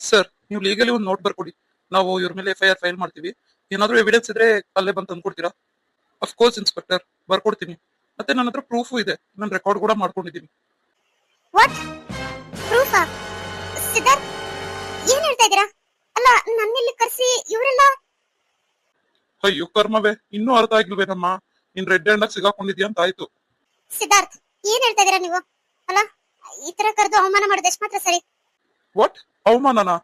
Sir, ನೀವು legally ಒಂದು note ಬರ್ಕೊಡಿ. ನಾವು ಇವ್ರ ಮೇಲೆ FIR ಫೈಲ್ ಮಾಡ್ತೀವಿ. ಏನಾದ್ರೂ ಎವಿಡೆನ್ಸ್ ಇದ್ರೆ ಅಲ್ಲೇ ಬಂದು ತಂದ್ಕೊಡ್ತೀರಾ? Of course inspector, ಬರ್ಕೊಡ್ತೀನಿ. ಮತ್ತೆ ನನ್ನ ಹತ್ರ ಪ್ರೂಫು ಇದೆ, ನಾನು ರೆಕಾರ್ಡ್ ಕೂಡ ಮಾಡ್ಕೊಂಡಿದ್ದೀನಿ. What proof? ಸಿದ್ಧಾರ್ಥ್, ಏನ್ ಹೇಳ್ತಾ ಇದೀರಾ? ಅಲ್ಲ, ನನ್ನಿಲ್ಲಿ ಕರ್ಸಿ ಇವರೆಲ್ಲ. ಅಯ್ಯೋ ಕರ್ಮವೇ, ಇನ್ನೂ ಅರ್ಥ ಆಗಿಲ್ವೇನಮ್ಮ? ನೀನ್ ರೆಡ್ ಹ್ಯಾಂಡ್ ಆಗಿ ಸಿಗಾಕೊಂಡಿದ್ಯಾ ಅಂತ ಆಯ್ತು. ಸಿದ್ಧಾರ್ಥ್, ಏನ್ ಹೇಳ್ತಾ ಇದೀರಾ ನೀವು? ಅಲ್ಲ, ಈ ತರ ಕರೆದು ಅವಮಾನ ಮಾಡೋದು ಎಷ್ಟು ಮಾತ್ರ ಸರಿ? ವಾಟ್? ಅವಮಾನನಾ?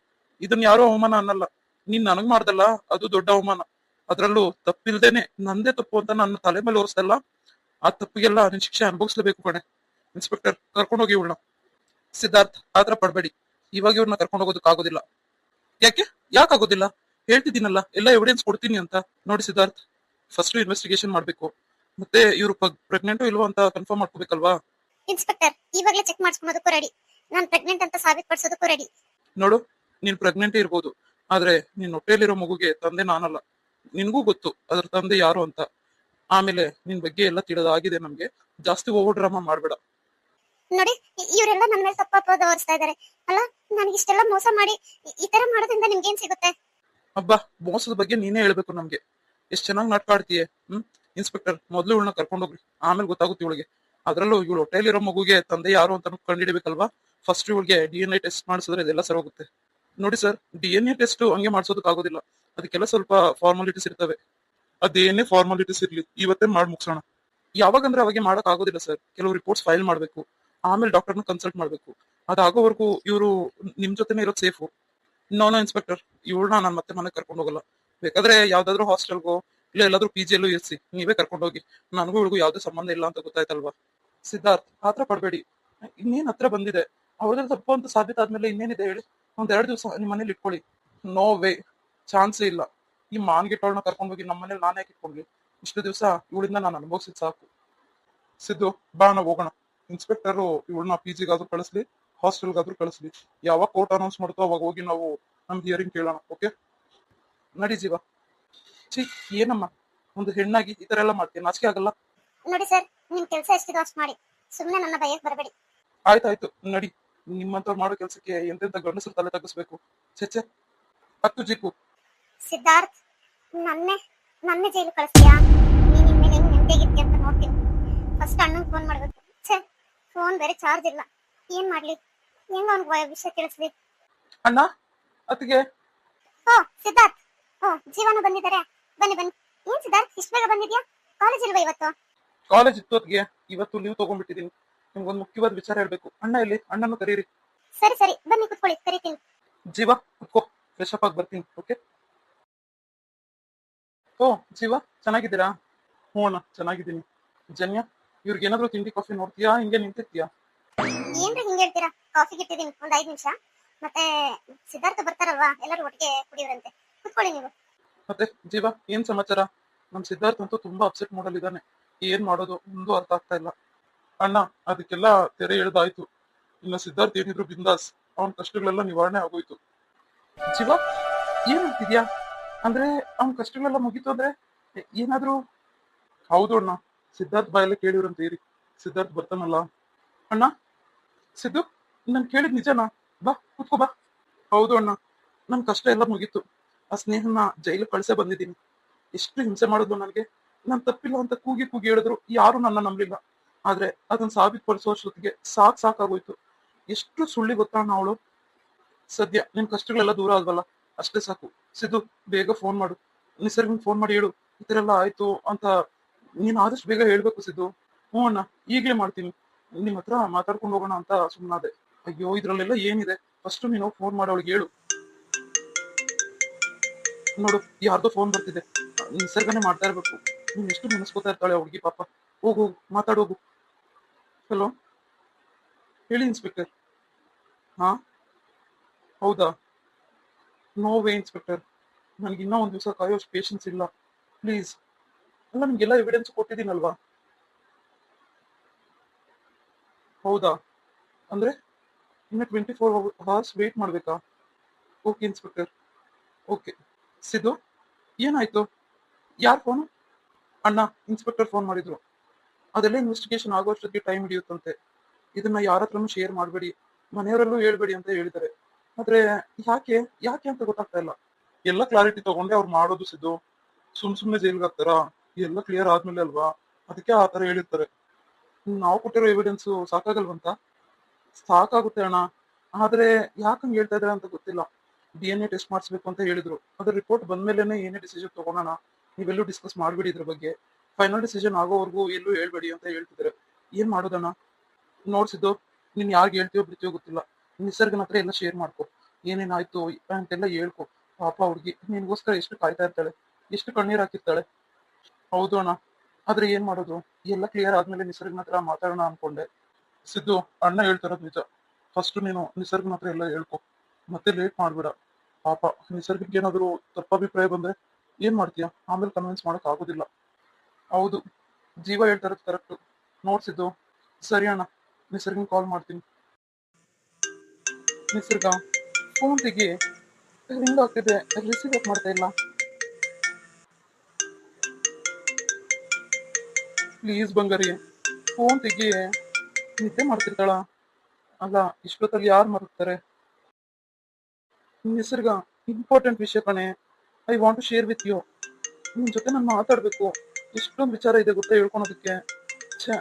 ಇದನ್ನ ಯಾರು ಅವಮಾನ ಅನ್ನಲ್ಲ. ನೀನ್ ನನಗ್ ಮಾಡ್ದಲ್ಲ, ಅದು ದೊಡ್ಡ ಅವಮಾನ. ಅದ್ರಲ್ಲೂ ತಪ್ಪಿಲ್ದೇನೆ ನಂದೇ ತಪ್ಪು ಅಂತ ನನ್ನ ತಲೆ ಮೇಲೆ ಓರಿಸ್ತಲ್ಲ, ಆ ತಪ್ಪಿಗೆಲ್ಲ ನಿನ್ ಶಿಕ್ಷೆ ಅನುಭವಿಸ್ಲೇಬೇಕು ಕಣೆ. ಇನ್ಸ್ಪೆಕ್ಟರ್, ಕರ್ಕೊಂಡೋಗಿ ಇವ್ಳನ್ನ. ಸಿದ್ಧಾರ್ಥ್, ಆತರ ಪಡ್ಬೇಡಿ. ಇವಾಗ ಇವ್ರನ್ನ ಕರ್ಕೊಂಡು ಹೋಗೋದಕ್ಕಾಗೋದಿಲ್ಲ. ಯಾಕೆ? ಯಾಕಾಗೋದಿಲ್ಲ? ಹೇಳ್ತಿದ್ದೀನಲ್ಲ, ಎಲ್ಲ ಎವಿಡೆನ್ಸ್ ಕೊಡ್ತೀನಿ ಅಂತ. ನೋಡಿ ಸಿದ್ಧಾರ್ಥ್, ಫಸ್ಟ್ ಇನ್ವೆಸ್ಟಿಗೇಷನ್ ಮಾಡ್ಬೇಕು. ಮತ್ತೆ ಇವ್ರು ಪ್ರೆಗ್ನೆಂಟೋ ಇಲ್ವೋ ಅಂತ ಕನ್ಫರ್ಮ್ ಮಾಡ್ಕೋಬೇಕಲ್ವಾ? ಇನ್ಸ್ಪೆಕ್ಟರ್, ಇವಾಗಲೇ ಚೆಕ್ ಮಾಡಿಸ್ಕೊಳ್ಳೋದಕ್ಕೂ ರೆಡಿ. ನಾನು ಪ್ರೆಗ್ನೆಂಟ್ ಅಂತ ಸಾಬೀತುಪಡಿಸೋದಕ್ಕೂ ರೆಡಿ. ನೋಡು, ನೀನ್ ಪ್ರೆಗ್ನೆಂಟೇ ಇರ್ಬೋದು, ಆದ್ರೆ ನಿನ್ ಹೊಟ್ಟೆಲಿರೋ ಮಗುಗೆ ತಂದೆ ನಾನಲ್ಲ. ನಿನ್ಗೂ ಗೊತ್ತು ಅದ್ರ ತಂದೆ ಯಾರು ಅಂತ. ಆಮೇಲೆ ನಿನ್ ಬಗ್ಗೆ ಎಲ್ಲ ತಿಳಿದಾಗಿದೆ ನಮ್ಗೆ. ಜಾಸ್ತಿ ಓವರ್ ಡ್ರಾಮಾ ಮಾಡ್ಬೇಡ. ನೋಡಿ, ಇವರೆಲ್ಲ ನನ್ನ ಮೇಲೆ ತಪ್ಪು ಅಪವಾದ ಹೊರಿಸ್ತಾ ಇದ್ದಾರೆ. ಅಲ್ಲ, ನನಗೆ ಇಷ್ಟೆಲ್ಲ ಮೋಸ ಮಾಡಿ ಈ ತರ ಮಾಡೋದ್ರಿಂದ ನಿಮ್ಗೇನ್ ಸಿಗುತ್ತೆ? ಅಬ್ಬಾ, ಮೋಸದ ಬಗ್ಗೆ ನೀನೇ ಹೇಳ್ಬೇಕು ನಮ್ಗೆ. ಎಷ್ಟ್ ಚೆನ್ನಾಗಿ ನಾಟಕ ಆಡ್ತೀಯ. ಇನ್ಸ್ಪೆಕ್ಟರ್, ಮೊದ್ಲು ಇವಳನ್ನ ಕರ್ಕೊಂಡೋಗ್ರಿ, ಆಮೇಲೆ ಗೊತ್ತಾಗುತ್ತೆ ಇವಳಿಗೆ. ಅದ್ರಲ್ಲೂ ಇವಳು ಹೊಟ್ಟೆಲಿರೋ ಮಗುಗೆ ತಂದೆ ಯಾರು ಅಂತ ಕಂಡುಹಿಡಿಬೇಕಲ್ವಾ? ಫಸ್ಟ್ ಇವಳಿಗೆ DNA ಟೆಸ್ಟ್ ಮಾಡಿಸಿದ್ರೆ ಇದೆಲ್ಲ ಸರಿ ಹೋಗುತ್ತೆ. ನೋಡಿ ಸರ್, DNA ಟೆಸ್ಟ್ ಹಂಗೆ ಮಾಡಿಸೋದಕ್ಕಾಗೋದಿಲ್ಲ. ಅದಕ್ಕೆಲ್ಲ ಸ್ವಲ್ಪ ಫಾರ್ಮಾಲಿಟೀಸ್ ಇರ್ತವೆ. ಅದೇನೇ ಫಾರ್ಮಾಲಿಟೀಸ್ ಇರ್ಲಿ, ಇವತ್ತೇ ಮಾಡಿ ಮುಗಿಸೋಣ. ಯಾವಾಗಂದ್ರೆ ಅವಾಗೆ ಮಾಡಕ್ ಆಗೋದಿಲ್ಲ ಸರ್. ಕೆಲವು ರಿಪೋರ್ಟ್ಸ್ ಫೈಲ್ ಮಾಡ್ಬೇಕು, ಆಮೇಲೆ ಡಾಕ್ಟರ್ನ ಕನ್ಸಲ್ಟ್ ಮಾಡ್ಬೇಕು. ಅದಾಗೋವರೆಗೂ ಇವರು ನಿಮ್ ಜೊತೆನೇ ಇರೋದು ಸೇಫು. ನೋ ಇನ್ಸ್ಪೆಕ್ಟರ್, ಇವಳನ್ನ ನಾನು ಮತ್ತೆ ಮನೆಗೆ ಕರ್ಕೊಂಡು ಹೋಗಲ್ಲ. ಬೇಕಾದ್ರೆ ಯಾವ್ದಾದ್ರು ಹಾಸ್ಟೆಲ್ಗೋ ಇಲ್ಲ ಎಲ್ಲಾದ್ರೂ PG ಇರಿಸಿ, ನೀವೇ ಕರ್ಕೊಂಡು ಹೋಗಿ. ನನಗೂ ಇವಳಿಗೂ ಯಾವ್ದೇ ಸಂಬಂಧ ಇಲ್ಲ ಅಂತ ಗೊತ್ತಾಯ್ತಲ್ವಾ? ಸಿದ್ಧಾರ್ಥ್, ಆತರ ಪಡ್ಬೇಡಿ. ಇನ್ನೇನ್ ಹತ್ರ ಬಂದಿದೆ. ಅವ್ರದ್ದು ತಪ್ಪು ಅಂತ ಸಾಬೀತಾದ್ಮೇಲೆ ಇನ್ನೇನಿದೆ ಹೇಳಿ? ಒಂದೆರಡು ದಿವಸ ನಿಮ್ಮ ಮನೇಲಿ ಇಟ್ಕೊಳ್ಳಿ. ನೋ ವೇ, ಚಾನ್ಸೇ ಇಲ್ಲ. ಈ ಮಾನ್ಗೆಟ್ಟವಳನ್ನ ಕರ್ಕೊಂಡು ಹೋಗಿ ನಮ್ಮ ಮನೇಲಿ ನಾನೇ ಇಟ್ಕೊಂಡ್ಲಿ. ಇಷ್ಟು ದಿವಸ ಇವಳಿಂದ ನಾನು ಅನುಭವಿಸಿದ್ ಸಾಕು. ಸಿದ್ದು, ಬಾ ನಾವು ಹೋಗೋಣ. ಇನ್ಸ್ಪೆಕ್ಟರ್ ಇವಳನ್ನ PGಗಾದ್ರೂ ಕಳಿಸ್ಲಿ, ಹಾಸ್ಟೆಲ್ಗಾದ್ರೂ ಕಳಿಸ್ಲಿ. ಯಾವಾಗ ಕೋರ್ಟ್ ಅನೌನ್ಸ್ ಮಾಡುತ್ತೋ ಅವಾಗ ಹೋಗಿ ನಾವು ನಮ್ ಹಿಯರಿಂಗ್ ಕೇಳೋಣ. ಓಕೆ, ನಡಿ ಜೀವ. ಛೀ, ಏನಮ್ಮ, ಒಂದು ಹೆಣ್ಣಾಗಿ ಈ ತರ ಎಲ್ಲ ಮಾಡ್ತೀನಿ, ನಾಚಿಕೆ ಆಗಲ್ಲ? ನೋಡಿ ಸರ್, ನಿಮ್ ಕೆಲಸ ಎಷ್ಟಿದೆ ಅಷ್ಟು ಮಾಡಿ. ಸುಮ್ಮನೆ ನನ್ನ ಭಯಕ್ಕೆ ಬರಬೇಡಿ. ಆಯ್ತಾಯ್ತು, ನಡಿ. ನಿಮ್ಮಂತವ್ರು ಮಾಡೋ ಕೆಲ್ಸಕ್ಕೆ ಎಂತೆಂತ ಗಂಡಸರು ತಲೆ ತಗ್ಗಿಸ್ಬೇಕು. ಚೆಚ್ಚೆ, ಹತ್ತು ಜೀಪು. ಸಿದ್ಧಾರ್ಥ್, ನನ್ನೇ ನನ್ನೇ ಜೈಲು ಕಳಿಸ್ತೀಯಾ? ನೀನ್ ಇನ್ಮೇಲೆ ಹೆಂಗ್ ನೆಮ್ಮದಿಯಾಗಿರ್ತೀಯ ಅಂತ ನೋಡ್ತೀನಿ. ಫಸ್ಟ್ ಅಣ್ಣಂಗೆ ಫೋನ್ ಮಾಡ್ಬೇಕು. ಛೇ, ಫೋನ್ ಬೇರೆ ಚಾರ್ಜ್ ಇಲ್ಲ. ಏನ್ ಮಾಡ್ಲಿ? ಹೆಂಗ ಅವ್ನಿಗೆ ವಿಷಯ ತಿಳಿಸ್ಲಿ? ಅಣ್ಣ, ಅತ್ತಿಗೆ. ಓ ಸಿದ್ಧಾರ್ಥ್, ಓ ಜೀವನ ಬಂದಿದ್ದಾರೆ. ಬನ್ನಿ ಬನ್ನಿ. ಏನ್ ಸಿದ್ಧಾರ್ಥ್, ಇಷ್ಟು ಬೇಗ ಬಂದಿದ್ಯಾ? ಕಾಲೇಜ್ ಇಲ್ವಾ ಇವತ್ತು? ಕಾಲೇಜ್ ಇತ್ತು ಅತ್ತಿಗೆ, ಇವತ್ತು ಲೀವ್ ತಗೊಂಡ್ಬಿಟ್ಟಿದೀನಿ. ನಿಮ್ಗೊಂದು ಮುಖ್ಯವಾದ ವಿಚಾರ ಹೇಳ್ಬೇಕು. ಅಣ್ಣ ಇಲ್ಲಿ, ಅಣ್ಣನ್ನು ಕರೀರಿ. ಸರಿ ಸರಿ, ಬನ್ನಿ ಕುತ್ಕೊಳ್ಳಿ, ಕರಿತೀನಿ. ಜೀವ, ಕುತ್ಕೋ, ಫ್ರೆಶ್ ಅಪ್ ಆಗಿ ಬರ್ತೀನಿ. ಓಕೆ. ಓ ಜೀವ, ಚೆನ್ನಾಗಿದ್ದೀರಾ? ಹ್ಞೂ ಅಣ್ಣ, ಚೆನ್ನಾಗಿದ್ದೀನಿ. ಜನ್ಯ, ಇವ್ರಿಗೆ ಏನಾದ್ರು ತಿಂಡಿ ಕಾಫಿ ನೋಡ್ತೀಯಾ? ಹಿಂಗೆ ನಿಂತಿರ್ತೀಯಾ? ಏನ್ರಿ ಹಿಂಗೆ ಹೇಳ್ತೀರಾ? ಕಾಫಿಗೆ ಇಟ್ಟಿದ್ದೀನಿ, ಒಂದ್ 5 ನಿಮಿಷ. ಮತ್ತೆ ಸಿದ್ಧಾರ್ಥ ಬರ್ತಾರಲ್ವಾ, ಎಲ್ಲರೂ ಒಟ್ಟಿಗೆ ಕುಡಿಯೋರಂತೆ. ಕುತ್ಕೊಳ್ಳಿ ನೀವು. ಮತ್ತೆ ಜೀವ, ಏನ್ ಸಮಾಚಾರ? ನಮ್ ಸಿದ್ಧಾರ್ಥ್ ಅಂತೂ ತುಂಬಾ ಅಪ್ಸೆಟ್ ಮಾಡಲಿದ್ದಾನೆ. ಏನ್ ಮಾಡೋದು ಒಂದು ಅರ್ಥ ಆಗ್ತಾ ಇಲ್ಲ. ಅಣ್ಣ, ಅದಕ್ಕೆಲ್ಲ ತೆರೆ ಎಳ್ದಾಯ್ತು. ಇನ್ನು ಸಿದ್ಧಾರ್ಥ್ ಏನಿದ್ರು ಬಿಂದಾಸ್, ಅವನ ಕಷ್ಟಗಳೆಲ್ಲ ನಿವಾರಣೆ ಆಗೋಯ್ತು. ಜೀವ, ಏನ್ ಅಂತಿದ್ಯಾ? ಅಂದ್ರೆ ಅವನ ಕಷ್ಟಗಳೆಲ್ಲ ಮುಗೀತು ಅಂದ್ರೆ ಏನಾದ್ರು? ಹೌದು ಅಣ್ಣ, ಸಿದ್ಧಾರ್ಥ್ ಬಾಯಲ್ಲೇ ಕೇಳಿವ್ರಂತ ಇರಿ. ಸಿದ್ಧಾರ್ಥ್ ಬರ್ತಾನಲ್ಲ. ಅಣ್ಣ, ಸಿದ್ದು, ನನ್ ಕೇಳಿದ್ ನಿಜನಾ? ಬಾ ಕೂತ್ಕೋ ಬಾ. ಹೌದು ಅಣ್ಣ, ನನ್ ಕಷ್ಟ ಎಲ್ಲ ಮುಗೀತು. ಆ ಸ್ನೇಹನ ಜೈಲು ಕಳ್ಸೇ ಬಂದಿದ್ದೀನಿ. ಎಷ್ಟು ಹಿಂಸೆ ಮಾಡಿದ್ಲು ನನಗೆ. ನಾನ್ ತಪ್ಪಿಲ್ಲ ಅಂತ ಕೂಗಿ ಕೂಗಿ ಹೇಳಿದ್ರು ಯಾರು ನನ್ನ ನಂಬಲಿಲ್ಲ. ಆದ್ರೆ ಅದನ್ನ ಸಾಬೀತುಪಡಿಸೋಷ್ಟೊತ್ತಿಗೆ ಸಾಕಾಗೋಯ್ತು. ಎಷ್ಟು ಸುಳ್ಳಿ ಗೊತ್ತಾ ಅಣ್ಣ ಅವಳು. ಸದ್ಯ ನಿನ್ ಕಷ್ಟಗಳೆಲ್ಲ ದೂರ ಆದ್ವಲ್ಲ, ಅಷ್ಟೇ ಸಾಕು. ಸಿದ್ದು, ಬೇಗ ಫೋನ್ ಮಾಡು. ನಿಸರ್ಗನ್ ಫೋನ್ ಮಾಡಿ ಹೇಳು, ಈ ತರ ಎಲ್ಲ ಆಯ್ತು ಅಂತ. ನೀನ್ ಆದಷ್ಟು ಬೇಗ ಹೇಳ್ಬೇಕು ಸಿದ್ದು. ಹ್ಞೂ ಅಣ್ಣ, ಈಗ್ಲೇ ಮಾಡ್ತೀನಿ. ನಿಮ್ ಹತ್ರ ಮಾತಾಡ್ಕೊಂಡು ಹೋಗೋಣ ಅಂತ ಸುಮ್ಮನಾದೆ. ಅಯ್ಯೋ, ಇದ್ರಲ್ಲೆಲ್ಲ ಏನಿದೆ? ಫಸ್ಟ್ ನೀನು ಫೋನ್ ಮಾಡೋಳಿಗೆ ಹೇಳು. ನೋಡು, ಯಾರ್ದೋ ಫೋನ್ ಬರ್ತಿದೆ. ನಿಸರ್ಗನೆ ಮಾಡ್ತಾ ಇರ್ಬೇಕು. ನೀನ್ ಎಷ್ಟು ನೆನೆಸ್ಕೋತಾ ಇರ್ತಾಳೆ ಹುಡುಗಿ ಪಾಪ. ಹೋಗು, ಮಾತಾಡೋಗು. ಹಲೋ, ಹೇಳಿ ಇನ್ಸ್ಪೆಕ್ಟರ್. ಹಾ, ಹೌದಾ? ನೋ ವೇ ಇನ್ಸ್ಪೆಕ್ಟರ್, ನನ್ಗೆ ಇನ್ನೂ ಒಂದ್ ದಿವಸ ಕಾಯೋಷ್ಟು ಪೇಷನ್ಸ್ ಇಲ್ಲ. ಪ್ಲೀಸ್. ಅಲ್ಲ, ನಿಮ್ಗೆಲ್ಲ ಎವಿಡೆನ್ಸ್ ಕೊಟ್ಟಿದ್ದೀನಲ್ವಾ? ಹೌದಾ? ಅಂದ್ರೆ ಇನ್ನು 24 hours ವೇಟ್ ಮಾಡ್ಬೇಕಾ? Okay inspector, okay. ಸಿದ್ದು, ಏನಾಯ್ತು? ಯಾರ್ ಫೋನು? ಅಣ್ಣ, ಇನ್ಸ್ಪೆಕ್ಟರ್ ಫೋನ್ ಮಾಡಿದ್ರು. ಅದೆಲ್ಲ ಇನ್ವೆಸ್ಟಿಗೇಷನ್ ಆಗೋಷ್ಟೊತ್ತಿಗೆ ಟೈಮ್ ಹಿಡಿಯುತ್ತಂತೆ. ಇದನ್ನ ಯಾರ ಹತ್ರನೂ ಶೇರ್ ಮಾಡಬೇಡಿ, ಮನೆಯವರಲ್ಲೂ ಹೇಳ್ಬೇಡಿ ಅಂತ ಹೇಳಿದ್ದಾರೆ. ಆದ್ರೆ ಯಾಕೆ ಯಾಕೆ ಅಂತ ಗೊತ್ತಾಗ್ತಾ ಇಲ್ಲ. ಎಲ್ಲ ಕ್ಲಾರಿಟಿ ತಗೊಂಡೆ ಅವ್ರು ಮಾಡೋದು ಸಿದ್ದು. ಸುಮ್ನೆ ಜೈಲ್ಗೆ ಹಾಕ್ತಾರ? ಎಲ್ಲ ಕ್ಲಿಯರ್ ಆದ್ಮೇಲೆ ಅಲ್ವಾ, ಅದಕ್ಕೆ ಆ ತರ ಹೇಳಿರ್ತಾರೆ. ನಾವು ಕೊಟ್ಟಿರೋ ಎವಿಡೆನ್ಸ್ ಸಾಕಾಗಲ್ವಂತ? ಸಾಕಾಗುತ್ತೆ ಅಣ್ಣ, ಆದ್ರೆ ಯಾಕಂಗ್ ಹೇಳ್ತಾ ಇದಾರೆ ಅಂತ ಗೊತ್ತಿಲ್ಲ. DNA ಟೆಸ್ಟ್ ಮಾಡಿಸ್ಬೇಕು ಅಂತ ಹೇಳಿದ್ರು. ಅದ್ರ ರಿಪೋರ್ಟ್ ಬಂದ್ಮೇಲೆನೆ ಏನೇ ಡಿಸಿಷನ್ ತಗೊಳೋಣ, ನೀವೆಲ್ಲೂ ಡಿಸ್ಕಸ್ ಮಾಡ್ಬೇಡಿ ಇದ್ರ ಬಗ್ಗೆ, ಫೈನಲ್ ಡಿಸಿಷನ್ ಆಗೋವರೆಗೂ ಎಲ್ಲೂ ಹೇಳ್ಬೇಡಿ ಅಂತ ಹೇಳ್ತಿದ್ದಾರೆ. ಏನ್ ಮಾಡೋದಣ್ಣ? ನೋಡ್ಸಿದ್ದು, ನೀನ್ ಯಾರ್ಗ್ ಹೇಳ್ತೀಯೋ ಬಿಡ್ತೀಯೋ ಗೊತ್ತಿಲ್ಲ, ನಿಸರ್ಗನ ಹತ್ರ ಎಲ್ಲ ಶೇರ್ ಮಾಡ್ಕೊ, ಏನೇನಾಯ್ತು ಅಂತೆಲ್ಲ ಹೇಳ್ಕೊ. ಪಾಪ ಹುಡ್ಗಿ ನಿನ್ಗೋಸ್ಕರ ಎಷ್ಟು ಕಾಯ್ತಾ ಇರ್ತಾಳೆ, ಎಷ್ಟು ಕಣ್ಣೀರ್ ಹಾಕಿರ್ತಾಳೆ. ಹೌದು ಅಣ್ಣ, ಆದ್ರೆ ಏನ್ ಮಾಡೋದು? ಎಲ್ಲ ಕ್ಲಿಯರ್ ಆದ್ಮೇಲೆ ನಿಸರ್ಗನ ಹತ್ರ ಮಾತಾಡೋಣ ಅನ್ಕೊಂಡೆ. ಸಿದ್ದು, ಅಣ್ಣ ಹೇಳ್ತಾರದ್ ನಿಜ. ಫಸ್ಟ್ ನೀನು ನಿಸರ್ಗನ ಹತ್ರ ಎಲ್ಲ ಹೇಳ್ಕೊ, ಮತ್ತೆ ಲೇಟ್ ಮಾಡ್ಬೇಡ. ಪಾಪ ನಿಸರ್ಗಕ್ಕೆ ಏನಾದ್ರು ತಪ್ಪಾಭಿಪ್ರಾಯ ಬಂದ್ರೆ ಏನ್ ಮಾಡ್ತೀಯ? ಆಮೇಲೆ ಕನ್ವಿನ್ಸ್ ಮಾಡಕ್ ಆಗೋದಿಲ್ಲ. ಹೌದು, ಜೀವ ಹೇಳ್ತಾರದ್ ಕರೆಕ್ಟ್. ನೋಡ್ಸಿದ್ದು, ಸರಿ ಅಣ್ಣ, ನಿಸರ್ಗನ್ ಕಾಲ್ ಮಾಡ್ತೀನಿ. ನಿಸರ್ಗ, ಫೋನ್ ತೆಗಿ, ರಿಂಗ್ ಆಗ್ತಿದೆ, ರಿಸೀವ್ ಯಾಕೆ ಮಾಡ್ತಾ ಇಲ್ಲ? ಪ್ಲೀಸ್ ಬಂಗಾರಿ, ಫೋನ್ ತೆಗಿ. ನಿದ್ದೆ ಮಾಡ್ತಿರ್ತಾಳ? ಅಲ್ಲ, ಇಷ್ಟೊತ್ತಲ್ಲಿ ಯಾರು ಮರುತ್ತಾರೆ? ನಿಸರ್ಗ, ಇಂಪಾರ್ಟೆಂಟ್ ವಿಷಯ ಕಣೆ, I want to share with you. ನಿನ್ ಜೊತೆ ನಾನು ಮಾತಾಡ್ಬೇಕು, ಎಷ್ಟೊಂದು ವಿಚಾರ ಇದೆ ಗೊತ್ತಾ ಹೇಳ್ಕೊಳೋದಕ್ಕೆ. ಛೇ,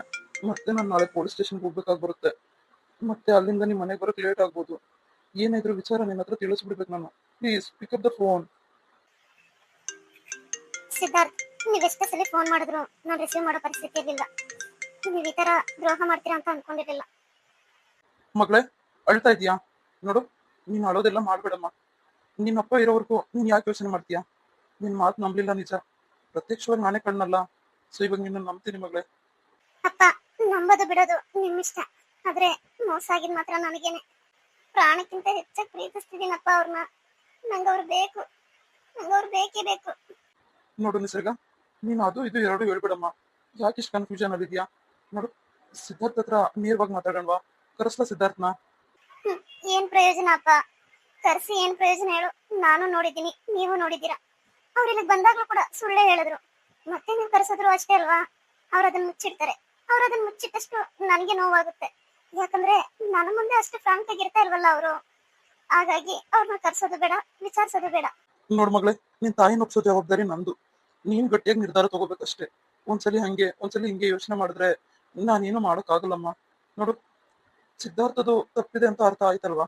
ಮತ್ತೆ ನಾನು ನಾಳೆ ಪೊಲೀಸ್ ಸ್ಟೇಷನ್ಗೆ ಹೋಗ್ಬೇಕಾಗಿ ಬರುತ್ತೆ. ಮತ್ತೆ ಅಲ್ಲಿಂದ ನಿಮ್ ಮನೆಗೆ ಬರೋಕ್ ಲೇಟ್ ಆಗ್ಬೋದು. ಏನಾದ್ರು ವಿಚಾರ ನಿನ್ನ ಹತ್ರ ತಿಳಿಸ್ಬಿಡ್ಬೇಕು ನಾನು. Please pick up the phone. Siddharth, ನೀವ್ ಎಷ್ಟೇ ಸಲ ಫೋನ್ ಮಾಡಿದ್ರು ನಾನು ರಿಸೀವ್ ಮಾಡೋ ಪರಿಸ್ಥಿತಿ ಇರ್ಲಿಲ್ಲ. ನೀವ್ ಈ ತರ ದ್ರೋಹ ಮಾಡ್ತೀರಾ ಅಂತ ಅನ್ಕೊಂಡಿರ್ಲಿಲ್ಲ. ಮಗಳೇ, ಅಳ್ತಾ ಇದೀಯಾ? ನೋಡು, ನೀನ್ ಅಳೋದೆಲ್ಲ ಮಾಡ್ಬೇಡಮ್ಮ. ನಿನ್ನಪ್ಪ ಇರೋವರೆಗೂ ನೀನ್ ಯಾಕೆ ಯೋಚನೆ ಮಾಡ್ತೀಯಾ? ನಿನ್ ಮಾತು ನಂಬ್ಲಿಲ್ಲ ನಿಜ, ಪ್ರತ್ಯಕ್ಷವಾಗಿ ನಾನೇ ಕಣ್ಣಲ್ಲ. ಸೊ ಇವಾಗ ನಿನ್ನ ನಂಬ್ತೀನಿ ಮಗಳೇ. ಅಪ್ಪ, ನಂಬೋದು ಬಿಡೋದು ನಿಮ್ಮಿಷ್ಟ, ಆದ್ರೆ ಮೋಸ ಆಗಿದ್ ಮಾತ್ರ ನನಗೇನೆ. ಪ್ರಾಣಕ್ಕಿಂತ ಹೆಚ್ಚಾಗಿ ಪ್ರೀತಿಸ್ತಿದ್ದೀನಪ್ಪ ಅವ್ರನ್ನ. ನಂಗವ್ರು ಬೇಕು, ನಂಗವ್ರು ಬೇಕೇ ಬೇಕು. ನೋಡು ನಿಸರ್ಗ, ನೀನು ಅದು ಇದು ಎರಡು ಹೇಳ್ಬೇಡಮ್ಮ. ಯಾಕೆ ಇಷ್ಟು ಕನ್ಫ್ಯೂಷನ್ ಆಗಿದ್ಯಾ? ನೋಡು, ಸಿದ್ಧಾರ್ಥ ಹತ್ರ ನೇರವಾಗಿ ಮಾತಾಡೋಣವಾ? ಕರೆಸ್ಲಾ ಸಿದ್ಧಾರ್ಥನ? ಹ್ಮ್, ಏನ್ ಪ್ರಯೋಜನ ಅಪ್ಪ? ಕರ್ಸಿ ಏನ್ ಪ್ರಯೋಜನ ಹೇಳು? ನಾನು ನೋಡಿದ್ದೀನಿ, ನೀವು ನೋಡಿದ್ದೀರಾ. ಅವ್ರು ಇಲ್ಲಿಗೆ ಬಂದಾಗ್ಲೂ ಕೂಡ ಸುಳ್ಳೇ ಹೇಳಿದ್ರು. ಮತ್ತೆ ನೀವು ಕರ್ಸಿದ್ರು ಅಷ್ಟೇ ಅಲ್ವಾ? ಅವ್ರು ಅದನ್ನ ಮುಚ್ಚಿಡ್ತಾರೆ. ಅವ್ರು ಅದನ್ನ ಮುಚ್ಚಿಟ್ಟಷ್ಟು ನನಗೆ ನೋವಾಗುತ್ತೆ. ಯಾಕಂದ್ರೆ ನನ್ನ ಮುಂದೆ ಅಷ್ಟು ಫ್ರಾಂಕ್ ಆಗಿರ್ತಾ ಇಲ್ವಲ್ಲ ಅವರು. ಹಾಗಾಗಿ ಅವ್ರನ್ನ ಕರ್ಸೋದು ಬೇಡ, ವಿಚಾರಿಸೋದು ಬೇಡ. ನೋಡು ಮಗಳೇ, ನಿನ್ ತಾಯಿನ ಒಪ್ಸೋ ಜವಾಬ್ದಾರಿ ನಂದು. ನೀನ್ ಗಟ್ಟಿಯಾಗಿ ನಿರ್ಧಾರ ತಗೋಬೇಕಷ್ಟೇ. ಒಂದ್ಸಲಿ ಹಂಗೆ ಒಂದ್ಸಲಿ ಹಿಂಗೆ ಯೋಚನೆ ಮಾಡಿದ್ರೆ ನಾನೇನು ಮಾಡೋಕ್ಕಾಗಲ್ಲಮ್ಮ. ನೋಡು, ಸಿದ್ಧಾರ್ಥದು ತಪ್ಪಿದೆ ಅಂತ ಅರ್ಥ ಆಯ್ತಲ್ವಾ?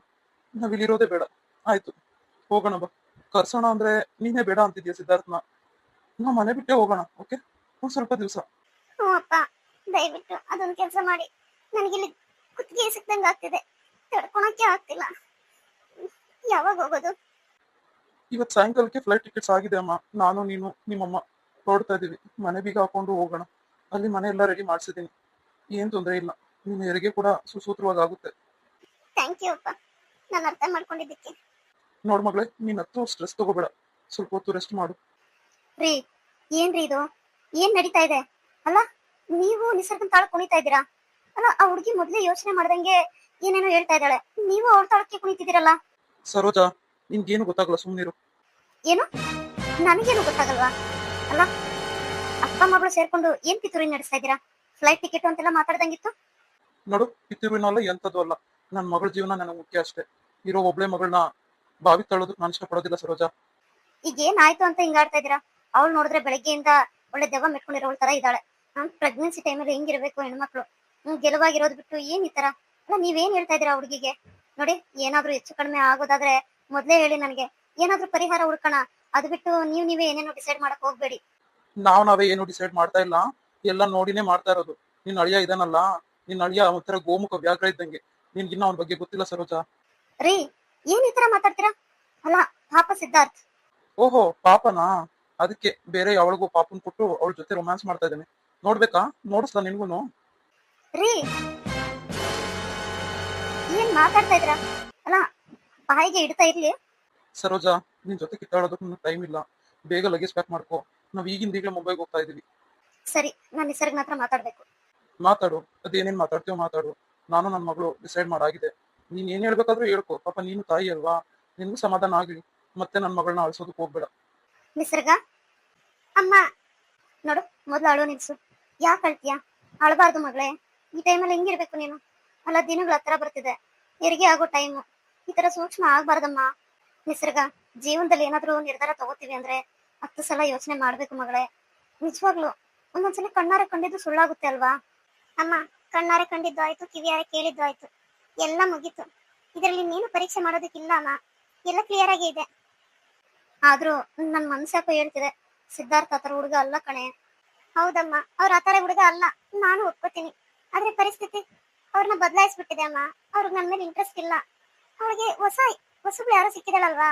ನಾವಿಲ್ಲಿರೋದೇ ಬೇಡ. ಆಯ್ತು, ಹೋಗೋಣ ಬಾ. ಕರ್ಸೋಣ ಅಂದ್ರೆ ನೀನೇ ಬೇಡ ಅಂತಿದ್ಯಾ ಸಿದ್ಧಾರ್ಥನ. ನಾವು ಮನೆ ಬಿಟ್ಟೆ ಹೋಗೋಣ, ಓಕೆ? ಒಂದ್ ಸ್ವಲ್ಪ ದಿವಸ. ಹ್ಞೂ ಅಪ್ಪ, ದಯವಿಟ್ಟು ಅದೊಂದು ಕೆಲಸ ಮಾಡಿ. ನನಗಿಲ್ಲಿ ಕುತ್ತಿಗೆ ಸಿಕ್ದಂಗೆ ಆಗ್ತಿದೆ, ತಡ್ಕೊಳಕ್ಕೆ ಆಗ್ತಿಲ್ಲ. ಯಾವಾಗ ಹೋಗೋದು? ಇವತ್ ಸಾಯಂಕಾಲಕ್ಕೆ ಫ್ಲೈಟ್ ಟಿಕೆಟ್ಸ್ ಆಗಿದೆ ಅಮ್ಮ. ನಾನು, ನೀನು, ನಿಮ್ಮಮ್ಮ ಹೊರಡ್ತಾ ಇದೀವಿ. ಮನೆ ಬೀಗ ಹಾಕೊಂಡು ಹೋಗೋಣ. ಅಲ್ಲಿ ಮನೆ ಎಲ್ಲ ರೆಡಿ ಮಾಡ್ಸಿದೀನಿ, ಏನ್ ತೊಂದರೆ ಇಲ್ಲ. ನಿನ್ನ ಹೆರಿಗೆ ಕೂಡ ಸುಸೂತ್ರವಾಗಿ ಆಗುತ್ತೆ. ಥ್ಯಾಂಕ್ ಯು ಅಪ್ಪ, ನಾನು ಅರ್ಥ ಮಾಡ್ಕೊಂಡಿದ್ದಕ್ಕೆ. ನೋಡ್ ಮಗಳೇ, ನೀನ್ ಹತ್ತು ಸ್ಟ್ರೆಸ್ ತಗೋಬೇಡ, ಸ್ವಲ್ಪ ಹೊತ್ತು ರೆಸ್ಟ್ ಮಾಡು. ರೀ, ಏನ್ರಿ ಇದು? ಏನ್ ನಡೀತಾ ಇದೆ? ಅಲ್ಲ, ನೀವು ನಿಸರ್ಗನ್ ತಾಳ ಕುಣಿತಾ ಇದ್ದೀರಾ? ಅಲ್ಲ, ಆ ಹುಡುಗಿ ಮೊದ್ಲೇ ಯೋಚನೆ ಮಾಡ್ದಂಗೆ ಏನೇನೋ ಹೇಳ್ತಾ ಇದ್ದಾಳೆ, ನೀವು ಅವಳ ತಾಳಕ್ಕೆ ಕುಣಿತಿದ್ದೀರಲ್ಲ? ಸರೋಜಾ, ನಿನ್ಗೇನು ಗೊತ್ತಾಗಲ್ಲ, ಸುಮ್ನಿರು. ಏನು? ನನಗೇನು ಗೊತ್ತಾಗಲ್ವಾ? ಅಲ್ಲ, ಅಪ್ಪ ಮಗಳು ಸೇರ್ಕೊಂಡು ಏನ್ ಪಿತೂರಿ ನಡೆಸ್ತಾ ಇದ್ದೀರಾ? ಫ್ಲೈಟ್ ಟಿಕೆಟ್ ಅಂತೆಲ್ಲ ಮಾತಾಡ್ದಂಗಿತ್ತು. ನೋಡು, ಪಿತೂರಿನೂ ಅಲ್ಲ, ಎಂತದ್ದು ಅಲ್ಲ. ನನ್ನ ಮಗಳ ಜೀವನ ನನಗೆ ಮುಖ್ಯ ಅಷ್ಟೇ. ಇರೋ ಒಬ್ಳೆ ಮಗಳನ್ನ ಬಾವಿ ತಳ್ಳೋದಕ್ಕೆ ನಾನು ಇಷ್ಟಪಡೋದಿಲ್ಲ ಸರೋಜಾ. ಈಗ ಏನಾಯ್ತು ಅಂತ ಹಿಂಗಾಡ್ತಾ ಇದ್ದೀರಾ? ಅವಳು ನೋಡಿದ್ರೆ ಬೆಳಗ್ಗೆಯಿಂದ ಒಳ್ಳೆ ದೆವ್ವ ಮೆಟ್ಕೊಂಡಿರೋಳ ತರ ಇದ್ದಾಳೆ. ಪ್ರೆಗ್ನೆನ್ಸಿ ಟೈಮಲ್ಲಿ ಹೆಂಗಿರ್ಬೇಕು ಹೆಣ್ಮಕ್ಳು? ಗೆಲುವಾಗಿರೋದು ಬಿಟ್ಟು ಏನ್ ಈ ತರ? ಅಲ್ಲ, ನೀವೇನ್ ಹೇಳ್ತಾ ಇದ್ದೀರಾ ಹುಡುಗಿಗೆ? ನೋಡಿ, ಏನಾದ್ರೂ ಹೆಚ್ಚು ಕಡಿಮೆ ಆಗೋದಾದ್ರೆ ಮೊದ್ಲೇ ಹೇಳಿ ನನಗೆ, ಏನಾದ್ರೂ ಪರಿಹಾರ ಹುಡ್ಕೋಣ. ಅದು ಬಿಟ್ಟು ನೀವೇ ಏನೇನೋ ಡಿಸೈಡ್ ಮಾಡಕ್ ಹೋಗ್ಬೇಡಿ. ನಾವೇ ಏನು ಡಿಸೈಡ್ ಮಾಡ್ತಾ ಇಲ್ಲ, ಎಲ್ಲ ನೋಡಿನೇ ಮಾಡ್ತಾ ಇರೋದು. ನಿನ್ ಅಳಿಯ ಇದಾನಲ್ಲ, ನಿನ್ ಅಳಿಯ ಒಂಥರ ಗೋಮುಖ ವ್ಯಾಘ್ರ ಇದ್ದಂಗೆ. ನಿನ್ಗಿನ್ನ ಅವನ ಬಗ್ಗೆ ಗೊತ್ತಿಲ್ಲ ಸರೋಜಾ. ರೀ, ಏನ್ ಈ ತರ ಮಾತಾಡ್ತೀರಾ? ಅಲ್ಲ, ಪಾಪ ಸಿದ್ಧಾರ್ಥ್. ಓಹೋ, ಪಾಪನಾ? ಅದಕ್ಕೆ ಬೇರೆ ಯಾವಳಿಗೂ ಪಾಪನ್ ಕೊಟ್ಟು ಅವಳ ಜೊತೆ ರೊಮ್ಯಾನ್ಸ್ ಮಾಡ್ತಾ ಇದ್ದೇನೆ. ನೋಡ್ಬೇಕಾ? ನೋಡಿಸ್ಲಾ ನಿನ್ಗೂನು? ರೀ, ಏನ್ ಮಾತಾಡ್ತಾ ಇದ್ದೀರಾ? ಅಲ್ಲ, ಬಾಯಿಗೆ ಇಡ್ತಾ ಇರ್ಲಿ. ಸರೋಜಾ, ನಿನ್ ಜೊತೆ ಕಿತ್ತಾಡೋದಕ್ಕೆ ನನಗೆ ಟೈಮ್ ಇಲ್ಲ. ಬೇಗ ಲಗೇಜ್ ಪ್ಯಾಕ್ ಮಾಡ್ಕೋ. ನಾವ್ ಈಗಲೇ ಮುಂಬೈಗೆ ಹೋಗ್ತಾ ಇದೀವಿ. ಸರಿ, ನಾನು ನಿಸರ್ಗನ ಹತ್ರ ಮಾತಾಡ್ಬೇಕು. ಮಾತಾಡು, ಅದೇನೇನ್ ಮಾತಾಡ್ತೀವೋ ಮಾತಾಡು. ನಾನು ನನ್ನ ಮಗಳು ಡಿಸೈಡ್ ಮಾಡಾಗಿದೆ. ನೀನ್ ಏನ್ ಹೇಳ್ಬೇಕಾದ್ರೂ ಹೇಳ್ಕೊ. ಪಾಪ ನೀನು ತಾಯಿ ಅಲ್ವಾ, ನಿನ್ಗೂ ಸಮಾಧಾನ ಆಗ್ಲಿ. ಮತ್ತೆ ನನ್ನ ಮಗಳನ್ನ ಅಳಿಸೋದಕ್ಕೆ ಹೋಗ್ಬೇಡ. ನಿಸರ್ಗ, ಅಮ್ಮ, ನೋಡು, ಮೊದ್ಲು ಅಳು ನಿಲ್ಸು. ಯಾಕೆ ಅಳ್ತೀಯಾ? ಅಳಬಾರ್ದು ಮಗಳೇ. ಈ ಟೈಮಲ್ಲಿ ಹೆಂಗಿರ್ಬೇಕು ನೀನು? ಅಲ್ಲ, ದಿನಗಳ ಹತ್ರ ಬರ್ತಿದೆ, ಹೆರಿಗೆ ಆಗೋ ಟೈಮು. ಈ ತರ ಸೂಕ್ಷ್ಮ ಆಗ್ಬಾರ್ದಮ್ಮ. ನಿಸರ್ಗ, ಜೀವನದಲ್ಲಿ ಏನಾದ್ರೂ ನಿರ್ಧಾರ ತಗೋತೀವಿ ಅಂದ್ರೆ 10 ಸಲ ಯೋಚನೆ ಮಾಡ್ಬೇಕು ಮಗಳೇ. ನಿಜವಾಗ್ಲು ಒಂದೊಂದ್ಸಲ ಕಣ್ಣಾರೆ ಕಂಡಿದ್ದು ಸುಳ್ಳಾಗುತ್ತೆ ಅಲ್ವಾ? ಅಮ್ಮ, ಕಣ್ಣಾರೆ ಕಂಡಿದ್ದು ಆಯ್ತು, ಕಿವಿಯಾರೆ ಕೇಳಿದ್ದು ಆಯ್ತು, ಎಲ್ಲ ಮುಗೀತು. ಇದರಲ್ಲಿ ನೀನು ಪರೀಕ್ಷೆ ಮಾಡೋದಕ್ಕಿಲ್ಲ ಅಮ್ಮ, ಎಲ್ಲ ಕ್ಲಿಯರ್ ಆಗಿ ಇದೆ. ಆದ್ರೂ ನನ್ ಮನ್ಸಾಕೋ ಹೇಳ್ತಿದೆ, ಸಿದ್ಧಾರ್ಥ ಆತರ ಹುಡುಗ ಅಲ್ಲ ಕಣೆ. ಹೌದಮ್ಮ, ಅವ್ರ ಆತರ ಹುಡುಗ ಅಲ್ಲ, ನಾನು ಒಪ್ಕೋತೀನಿ. ಆದ್ರೆ ಪರಿಸ್ಥಿತಿ ಅವ್ರನ್ನ ಬದಲಾಯಿಸ್ಬಿಟ್ಟಿದೆ ಅಮ್ಮ. ಅವ್ರಿಗೆ ನನ್ನ ಮೇಲೆ ಇಂಟ್ರೆಸ್ಟ್ ಇಲ್ಲ. ಅವಳಿಗೆ ಹೊಸಬ್ಳು ಯಾರೋ ಸಿಕ್ಕಿದಳಲ್ವಾ,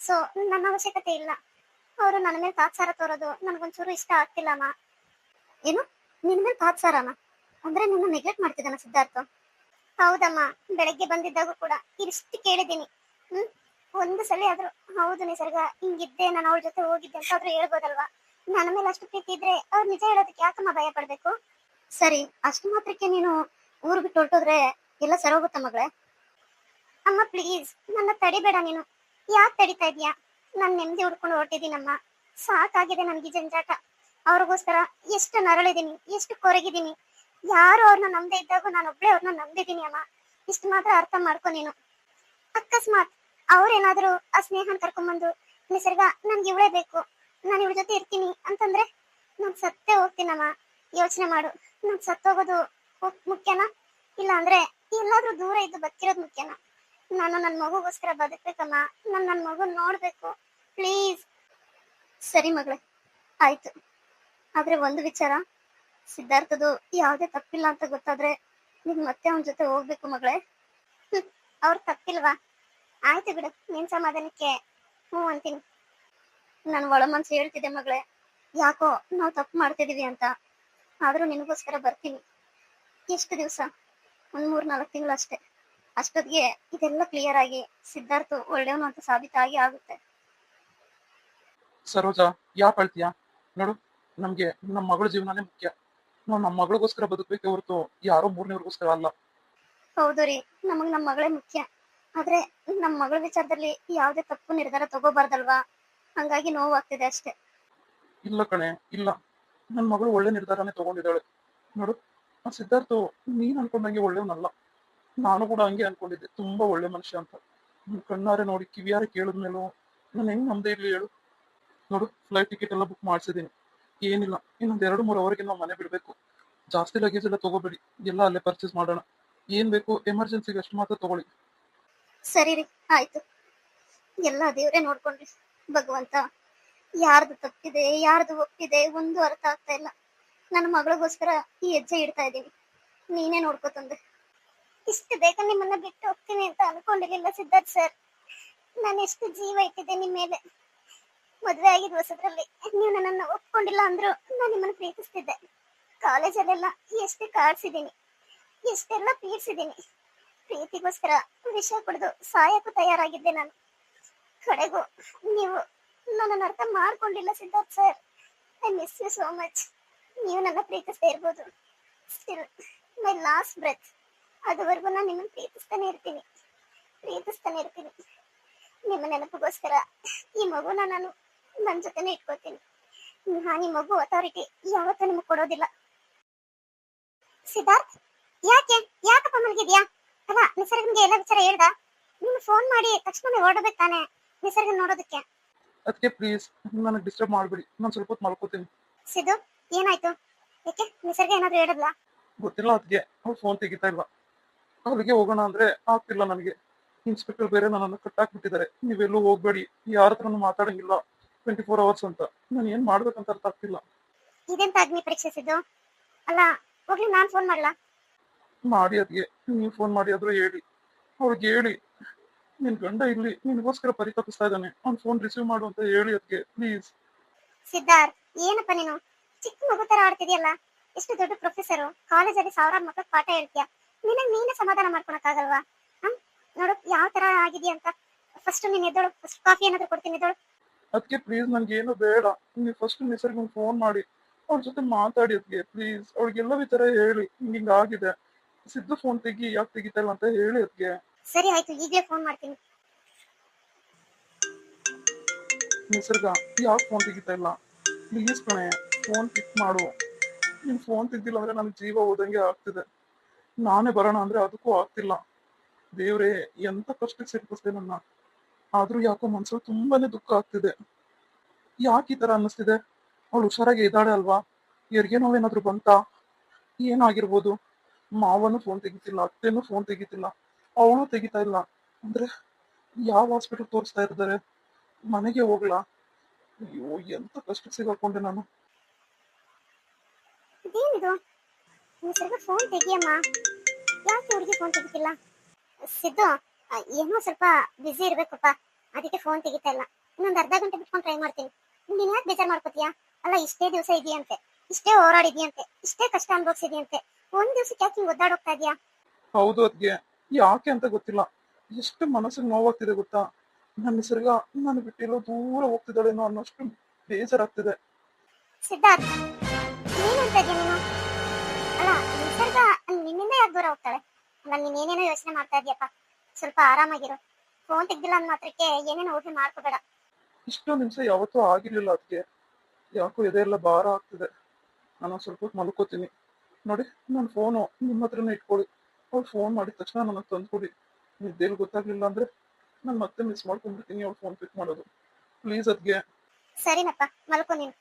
ಸೊ ನನ್ನ ಅವಶ್ಯಕತೆ ಇಲ್ಲ. ಅವರು ನನ್ನ ಮೇಲೆ ತಾತ್ಸಾರ ತೋರೋದು ನನಗೊಂಚೂರು ಇಷ್ಟ ಆಗ್ತಿಲ್ಲ ಅಮ್ಮ. ಏನು, ನಿನ್ ಮೇಲೆ ತಾತ್ಸಾರನ? ಅಂದ್ರೆ ನಿನ್ನ ನೆಗ್ಲೆಕ್ಟ್ ಮಾಡ್ತಿದ್ದಾನ ಸಿದ್ಧಾರ್ಥ? ಹೌದಮ್ಮ, ಬೆಳಗ್ಗೆ ಬಂದಿದ್ದಾಗೂ ಕೂಡ ಇಷ್ಟು ಕೇಳಿದ್ದೀನಿ. ಒಂದು ಸಲ ಆದ್ರೂ ಹೌದು ನಿಸರ್ಗ ಹಿಂಗಿದ್ದೆ, ನಾನು ಅವಳ ಜೊತೆ ಹೋಗಿದ್ದೆ ಅಂತ ಆದ್ರೂ ಹೇಳ್ಬೋದಲ್ವಾ? ನನ್ನ ಮೇಲೆ ಅಷ್ಟು ಪ್ರೀತಿ ಇದ್ರೆ ಅವ್ರು ನಿಜ ಹೇಳೋದಕ್ಕೆ ಯಾಕಮ್ಮ ಭಯ ಪಡ್ಬೇಕು? ಸರಿ, ಅಷ್ಟು ಮಾತ್ರಕ್ಕೆ ನೀನು ಊರು ಬಿಟ್ಟು ಹೊರಟೋದ್ರೆ ಎಲ್ಲ ಸರೋಗುತ್ತ ಮಗಳೇ? ಅಮ್ಮ ಪ್ಲೀಸ್, ನನ್ನ ತಡಿಬೇಡ ನೀನು. ಯಾಕೆ ತಡಿತಾ ಇದೀಯಾ? ನಾನು ನೆಮ್ಮದಿ ಹುಡ್ಕೊಂಡು ಹೊರಟಿದ್ದೀನಮ್ಮ. ಸಾಕಾಗಿದೆ ನನ್ಗೆ ಜಂಜಾಟ. ಅವ್ರಿಗೋಸ್ಕರ ಎಷ್ಟು ನರಳಿದೀನಿ, ಎಷ್ಟು ಕೊರಗಿದ್ದೀನಿ. ಯಾರು ಅವ್ರನ್ನ ನಂಬದೇ ಇದ್ದಾಗ ನಾನು ಒಬ್ಳೆ ಅವ್ರನ್ನ ನಂಬಿದ್ದೀನಿ ಅಮ್ಮ. ಇಷ್ಟು ಮಾತ್ರ ಅರ್ಥ ಮಾಡ್ಕೊ ನೀನು. ಅಕಸ್ಮಾತ್ ಅವ್ರೇನಾದ್ರೂ ಆ ಸ್ನೇಹನ್ ಕರ್ಕೊಂಡ್ಬಂದು, ನಿಸರ್ಗ ನನ್ಗೆ ಇವಳೇ ಬೇಕು, ನಾನು ಇವಳ ಜೊತೆ ಇರ್ತೀನಿ ಅಂತಂದ್ರೆ ನಾನ್ ಸತ್ತೇ ಹೋಗ್ತೀನಮ್ಮ. ಯೋಚನೆ ಮಾಡು, ನಾನ್ ಸತ್ತೋಗೋದು ಮುಖ್ಯನಾ, ಇಲ್ಲ ಅಂದ್ರೆ ಎಲ್ಲಾದ್ರೂ ದೂರ ಇದ್ದು ಬದುಕಿರೋದು ಮುಖ್ಯನಾ? ನಾನು ನನ್ನ ಮಗುಗೋಸ್ಕರ ಬದುಕ್ಬೇಕಮ್ಮ. ನನ್ನ ಮಗು ನೋಡ್ಬೇಕು, ಪ್ಲೀಸ್. ಸರಿ ಮಗಳೇ, ಆಯ್ತು. ಆದ್ರೆ ಒಂದು ವಿಚಾರ, ಸಿದ್ಧಾರ್ಥದು ಯಾವುದೇ ತಪ್ಪಿಲ್ಲ ಅಂತ ಗೊತ್ತಾದ್ರೆ ನೀನ್ ಮತ್ತೆ ಅವನ ಜೊತೆ ಹೋಗ್ಬೇಕು ಮಗಳೇ. ಅವ್ರ ತಪ್ಪಿಲ್ವಾ? ಆಯ್ತು ಬಿಡು, ನಿನ್ ಸಮಾಧಾನಕ್ಕೆ ಹ್ಞೂ ಅಂತೀನಿ. ನಾನು ಒಳ ಮನ್ಸು ಹೇಳ್ತಿದ್ದೆ ಮಗಳೇ, ಯಾಕೋ ನಾವು ತಪ್ಪು ಮಾಡ್ತಿದೀವಿ ಅಂತ. ಆದ್ರೂ ನಿನಗೋಸ್ಕರ ಬರ್ತೀನಿ. ಎಷ್ಟು ದಿವಸ? 1-3-4 ತಿಂಗಳು ಅಷ್ಟೇ. ಅಷ್ಟೊತ್ತಿಗೆ ಇದೆಲ್ಲ ಕ್ಲಿಯರ್ ಆಗಿ ಸಿದ್ಧಾರ್ಥ ಒಳ್ಳೆಯವನು ಅಂತ ಸಾಬೀತಾಗಿ ಆಗುತ್ತೆ. ಸರೋಜಾ, ಯಾಕೆ ಅಳ್ತೀಯಾ? ನೋಡು, ನಮ್ಗೆ ನಮ್ಮ ಮಗಳ ಜೀವನನೇ ಮುಖ್ಯ. ನಾವು ನಮ್ಮ ಮಗಳಿಗೋಸ್ಕರ ಬದುಕಬೇಕೆ ಹೊರತು ಯಾರೋ ಮೂರನೇವ್ರಿಗೋಸ್ಕರ ಅಲ್ಲ. ಹೌದು ರೀ, ನಮಗ್ ನಮ್ಮ ಮಗಳೇ ಮುಖ್ಯ. ಆದ್ರೆ ನಮ್ಮ ಮಗಳ ವಿಚಾರದಲ್ಲಿ ಯಾವುದೇ ತಪ್ಪು ನಿರ್ಧಾರ ತಗೋಬಾರ್ದಲ್ವಾ? ಹಂಗಾಗಿ ನೋವಾಗ್ತಿದೆ ಅಷ್ಟೇ. ಇಲ್ಲ ಕಣೆ, ಇಲ್ಲ. ನನ್ನ ಮಗಳು ಒಳ್ಳೆ ನಿರ್ಧಾರನೇ ತಗೊಂಡಿದ್ದಾಳೆ. ನೋಡು, ಆ ಸಿದ್ಧಾರ್ಥ ನೀನ್ ಅನ್ಕೊಂಡಂಗೆ ಒಳ್ಳೆಯವನಲ್ಲ. ನಾನು ಕೂಡ ಹಂಗೆ ಅನ್ಕೊಂಡಿದ್ದೆ, ತುಂಬಾ ಒಳ್ಳೆ ಮನುಷ್ಯ ಅಂತ. ಕಣ್ಣಾರೆ ನೋಡಿ ಕಿವಿಯಾರೆ ಕೇಳಿದ್ಮೇಲೂ ನಾನು ಹೆಂಗ್ ನಮ್ದೇ ಇರ್ಲಿ ಹೇಳು? ನೋಡು, ಫ್ಲೈಟ್ ಟಿಕೆಟ್ ಎಲ್ಲ ಬುಕ್ ಮಾಡಿಸಿದೀನಿ. ಏನಿಲ್ಲ, ಇನ್ನೊಂದ್ 2-3 ಅವರಿಗೆ ನಾವು ಮನೆ ಬಿಡ್ಬೇಕು. ಜಾಸ್ತಿ ಲಗೇಜ್ ಎಲ್ಲ ತಗೋಬೇಡಿ, ಎಲ್ಲ ಅಲ್ಲೇ ಪರ್ಚೇಸ್ ಮಾಡೋಣ. ಏನ್ ಬೇಕು ಎಮರ್ಜೆನ್ಸಿಗೆ ಅಷ್ಟು ಮಾತ್ರ ತಗೊಳ್ಳಿ. ಸರಿ ರೀ, ಆಯ್ತು. ಎಲ್ಲ ದೇವ್ರೆ ನೋಡ್ಕೊಂಡ್ರಿ. ಭಗವಂತ, ಯಾರ್ದು ತಪ್ಪಿದೆ ಯಾರ್ದು ಒಪ್ಪಿದೆ ಒಂದು ಅರ್ಥ ಆಗ್ತಾ ಇಲ್ಲ. ನನ್ನ ಮಗಳಿಗೋಸ್ಕರ ಈ ಹೆಜ್ಜೆ ಇಡ್ತಾ ಇದ್ದೀವಿ, ನೀನೇ ನೋಡ್ಕೊತಂದೆ. ಇಷ್ಟು ಬೇಗ ನಿಮ್ಮನ್ನ ಬಿಟ್ಟು ಹೋಗ್ತೀನಿ ಅಂತ ಅನ್ಕೊಂಡಿರ್ಲಿಲ್ಲ ಸಿದ್ಧಾರ್ಥ್ ಸರ್. ನಾನು ಎಷ್ಟು ಜೀವ ಇಟ್ಟಿದ್ದೆ ನಿಮ್ ಮೇಲೆ. ಮದ್ವೆ ಆಗಿದ್ ಹೊಸದ್ರಲ್ಲಿ ನೀವು ನನ್ನನ್ನು ಒಪ್ಕೊಂಡಿಲ್ಲ ಅಂದ್ರು ನಾನು ನಿಮ್ಮನ್ನ ಪ್ರೀತಿಸ್ತಿದ್ದೆ. ಕಾಲೇಜಲ್ಲೆಲ್ಲ ಎಷ್ಟು ಕಾಡ್ಸಿದೀನಿ, ಎಷ್ಟೆಲ್ಲ ಪೀಡ್ಸಿದೀನಿ. ಪ್ರೀತಿಗೋಸ್ಕರ ವಿಷ ಕುಡಿದು ಸಾಯಕ್ಕೂ ತಯಾರಾಗಿದ್ದೆ ನಾನು. ಕಡೆಗೂ ನೀವು ನನ್ನನ್ನು ಅರ್ಥ ಮಾಡ್ಕೊಂಡಿಲ್ಲ Siddharth sir. I miss you so much. ನೀವು ನನ್ನ ಪ್ರೀತಿಸ್ತಾ ಇರ್ಬೋದು, ಸ್ಟಿಲ್ ಮೈ ಲಾಸ್ಟ್ ಬ್ರೆತ್ ಅದುವರೆಗೂ ನಾನು ನಿಮ್ಮನ್ನು ಪ್ರೀತಿಸ್ತಾನೆ ಇರ್ತೀನಿ. ನಿಮ್ಮ ನೆನಪಿಗೋಸ್ಕರ ಈ ಮಗುನ ನಾನು ನನ್ನ ಜೊತೆನೆ ಇಟ್ಕೋತೀನಿ. ನಾನು ಈ ಮಗು ಅಥಾರಿಟಿ ಯಾವತ್ತೂ ನಿಮಗೆ ಕೊಡೋದಿಲ್ಲ. ಸಿದ್ಧಾರ್ಥ್, ಯಾಕಪ್ಪ ಮಲಗಿದ್ಯಾ? ಅಲ್ಲ, ನಿಸರ್ಗನ್ಗೆ ಎಲ್ಲ ವಿಚಾರ ಹೇಳ್ದ? ನೀನು ಫೋನ್ ಮಾಡಿ ತಕ್ಷಣ ಓಡೋದಕ್ಕೆ ತಾನೆ ನಿಸರ್ಗ ನೋಡೋದಕ್ಕೆ. ಅದಕ್ಕೆ ಪ್ಲೀಸ್ ನನಗೆ ಡಿಸ್ಟರ್ಬ್ ಮಾಡ್ಬಿಡಿ, ನಾನು ಸ್ವಲ್ಪ ಹೊತ್ತು ಮಲ್ಕೋತೀನಿ. ಸಿದ್ದು, ಏನಾಯ್ತು? ಯಾಕೆ ನಿಸರ್ಗ ಏನಾದ್ರು ಹೇಳಿದ್ಲಾ? ಗೊತ್ತಿಲ್ಲ, ಅದಕ್ಕೆ ಅವ್ರು ಫೋನ್ ತೆಗಿತಾ ಇಲ್ಲ. ಅಲ್ಲಿಗೆ ಹೋಗೋಣ ಅಂದ್ರೆ ಆಗ್ತಿಲ್ಲ ನನಗೆ. ಇನ್ಸ್ಪೆಕ್ಟರ್ ಬೇರೆ ನನ್ನನ್ನು ಕಟ್ಟಾಕ್ಬಿಟ್ಟಿದ್ದಾರೆ. ನೀವೆಲ್ಲೂ ಹೋಗ್ಬೇಡಿ, ಯಾರ ಹತ್ರನೂ ಮಾತಾಡಂಗಿಲ್ಲ 24 ಅವರ್ಸ್ ಅಂತ. ನಾನು ಏನ್ ಮಾಡ್ಬೇಕಂತ ಅರ್ಥ ಆಗ್ತಿಲ್ಲ. ಇದೆಂತ ಅಗ್ನಿ ಪರೀಕ್ಷೆ ಸಿದ್ದು? ಅಲ್ಲ, ಹೋಗ್ಲಿ, ನಾನ್ ಫೋನ್ ಮಾಡ್ಲಾ? ಮಾಡಿ, ಅದಕ್ಕೆ ನೀವು ಫೋನ್ ಮಾಡಿ ಆದ್ರೂ ಹೇಳಿ, ಅವ್ರಿಗೆ ಹೇಳಿ ನಿನ್ ಗಂಡ ಇಲ್ಲಿ ನಿನ್ಗೋಸ್ಕರ ಪರಿತಪಿಸ್ತಾ ಇದ್ದಾನೆ, ಅವ್ನ್ ಫೋನ್ ರಿಸೀವ್ ಮಾಡು ಅಂತ ಹೇಳಿ ಅದಕ್ಕೆ ಪ್ಲೀಸ್. ಸಿದ್ಧಾರ್ಥ್, ಏನಪ್ಪ ನೀನು ಚಿಕ್ಕ ಮಗು ತರ ಆಡ್ತಿದ್ಯಲ್ಲ? ಎಷ್ಟು ದೊಡ್ಡ ಪ್ರೊಫೆಸರ್, ಕಾಲೇಜಲ್ಲಿ ಸಾವಿರಾರು ಮಕ್ಕಳು ಪಾಠ ಹೇಳ್ತೀಯ. ನೀನೇ ಸಮಾಧಾನ ಮಾಡ್ಕೊಳಕ್ಕಾಗಲ್ವಾ? ನೋಡು ಯಾವ ತರ ಆಗಿದ್ಯಾ ಅಂತ. ಫಸ್ಟ್ ನೀನ್ ಎದ್ದೋಳು, ಫಸ್ಟ್ ಕಾಫಿ ಏನಾದ್ರು ಕೊಡ್ತೀನಿ, ಎದ್ದೋಳು. ಅದಕ್ಕೆ ಪ್ಲೀಸ್ ನನ್ಗೆ ಏನು ಬೇಡ, ನೀವು ಫಸ್ಟ್ ನಿಸರ್ಗ ಫೋನ್ ಮಾಡಿ ಅವ್ರ ಜೊತೆ ಮಾತಾಡಿ ಅದಕ್ಕೆ ಪ್ಲೀಸ್. ಅವ್ರಿಗೆಲ್ಲ ವಿಚಾರ ಹೇಳಿ ಹಿಂಗ ಆಗಿದೆ. ಸಿದ್ದು ಫೋನ್ ತೆಗಿ, ಯಾಕೆ ತೆಗಿತಾ ಇಲ್ಲ ಅಂತ ಹೇಳಿ ಅದಕ್ಕೆ. ಸರಿ ಆಯ್ತು, ಈಗಲೇ ಫೋನ್ ಮಾಡ್ತೀನಿ. ನಿಸರ್ಗ, ಯಾಕೆ ಫೋನ್ ತೆಗಿತಾ ಇಲ್ಲ? ಪ್ಲೀಸ್ ಕಣೆ, ಫೋನ್ ಪಿಕ್ ಮಾಡು. ನೀನ್ ಫೋನ್ ತೆಗ್ದಿಲ್ಲ ಅಂದ್ರೆ ನನ್ ಜೀವ ಹೋದಂಗೆ ಆಗ್ತಿದೆ. ನಾನೇ ಬರೋಣ ಅಂದ್ರೆ ಅದಕ್ಕೂ ಆಗ್ತಿಲ್ಲ. ದೇವ್ರೇ, ಎಂತ ಕಷ್ಟಕ್ಕೆ ಸಿಕ್ಕಿಸ್ದೆ ನನ್ನ. ಆದ್ರೂ ಯಾಕೋ ಮನ್ಸಲ್ಲಿ ತುಂಬಾನೇ ದುಃಖ ಆಗ್ತಿದೆ. ಯಾಕೆ ಈ ತರ ಅನ್ನಿಸ್ತಿದೆ? ಅವಳು ಹುಷಾರಾಗಿ ಇದ್ದಾಳೆ ಅಲ್ವಾ? ಹೆರಿಗೆ ನೋವೇನಾದ್ರೂ ಬಂತಾ? ಏನಾಗಿರ್ಬೋದು? ಮಾವನು ಫೋನ್ ತೆಗಿತಿಲ್ಲ, ಅತ್ತೆನೂ ಫೋನ್ ತೆಗಿತಿಲ್ಲ, ಅವಳು ತೆಗಿತಾ ಇಲ್ಲ. ಅಂದ್ರೆ ಯಾವ ಹಾಸ್ಪಿಟಲ್ ತೋರಿಸ್ತಾ ಇದ್ದಾರೆ? ಮನೆಗೆ ಹೋಗ್ಲಾ? ಅಯ್ಯೋ, ಎಂತ ಕಷ್ಟಕ್ಕೆ ಸಿಗಾಕೊಂಡೆ ನಾನು. ಇದೇನಿದು? ನೀನ್ ಸ್ವಲ್ಪ ಫೋನ್ ತೆಗಿಯಮ್ಮ. ಯಾಕೆ ಹುಡುಗಿ ಫೋನ್ ತೆಗಿತಿಲ್ಲ? ಸಿದ್ದು, ಏನೋ ಸ್ವಲ್ಪ ಬಿಸಿ ಇರ್ಬೇಕಪ್ಪ, ಅದಕ್ಕೆ ಫೋನ್ ತೆಗಿತಾ ಇಲ್ಲ. ಇನ್ನೊಂದು ಅರ್ಧ ಗಂಟೆ ಬಿಟ್ಕೊಂಡು ಟ್ರೈ ಮಾಡ್ತೀನಿ. ನೀನ್ ಯಾಕೆ ಬೇಜಾರ್ ಮಾಡ್ಕೋತೀಯಾ? ಅಲ್ಲ, ಇಷ್ಟೇ ದಿವಸ ಇದೆಯಂತೆ, ಇಷ್ಟೇ ಹೋರಾಡಿದ್ಯಂತೆ, ಇಷ್ಟೇ ಕಷ್ಟ ಅನುಭವಿಸಿದ್ಯಂತೆ, ಒಂದ್ ದಿವ್ಸಕ್ಕೆ ಯಾಕೆ ಹಿಂಗ್ ಒದ್ದಾಡೋಗ್ತಾ ಇದೀಯಾ? ಹೌದು ಅದ್ಗೆ, ಯಾಕೆ ಅಂತ ಗೊತ್ತಿಲ್ಲ. ಎಷ್ಟು ಮನಸ್ಸಿಗೆ ನೋವಾಗ್ತಿದೆ ಗೊತ್ತಾ? ನನ್ನ ನಿಸರ್ಗ ನಾನು ಬಿಟ್ಟಿರೋ ದೂರ ಹೋಗ್ತಿದ್ದಾಳೇನೋ ಅನ್ನೋಷ್ಟು ಬೇಜಾರಾಗ್ತಿದೆ. ಸಿದ್ಧಾರ್ಥ್, ಏನಂತ ಇದೀಯ ನೀನು? ಅಲ್ಲ, ನಿಸರ್ಗ ನಿನ್ನಿಂದ ಯಾಕೆ ದೂರ ಹೋಗ್ತಾಳೆ? ಅಲ್ಲ, ನೀನ್ ಏನೇನೋ ಯೋಚನೆ ಮಾಡ್ತಾ ಇದೀಯಪ್ಪ. ಸ್ವಲ್ಪ ಆರಾಮಾಗಿರು. ಫೋನ್ ತೆಗ್ದಿಲ್ಲ ಅಂದ ಮಾತ್ರಕ್ಕೆ ಏನೇನೋ ಊಹೆ ಮಾಡ್ಕೋಬೇಡ. ಇಷ್ಟು ನಿಮಿಷ ಯಾವತ್ತೂ ಆಗಿರ್ಲಿಲ್ಲ ಅದಕ್ಕೆ. ಯಾಕೋ ಎದೆಯೆಲ್ಲ ಭಾರ ಆಗ್ತಿದೆ. ನಾನು ಸ್ವಲ್ಪ ಹೊತ್ತು ಮಲ್ಕೋತೀನಿ. ನೋಡಿ, ನನ್ನ ಫೋನು ನಿಮ್ಮ ಹತ್ರನೇ ಇಟ್ಕೊಳ್ಳಿ. ಅವ್ಳು ಫೋನ್ ಮಾಡಿದ ತಕ್ಷಣ ನನಗೆ ತಂದ್ಕೊಡಿ. ನಿದ್ದೆಲಿ ಗೊತ್ತಾಗ್ಲಿಲ್ಲ ಅಂದ್ರೆ ನಾನು ಮತ್ತೆ ಮಿಸ್ ಮಾಡ್ಕೊಂಡ್ಬಿಡ್ತೀನಿ ಅವ್ಳು ಫೋನ್ ಪಿಕ್ ಮಾಡೋದು. ಪ್ಲೀಸ್ ಅದ್ಗೆ. ಸರಿನಪ್ಪ, ಮಲ್ಕೊ ನೀನು.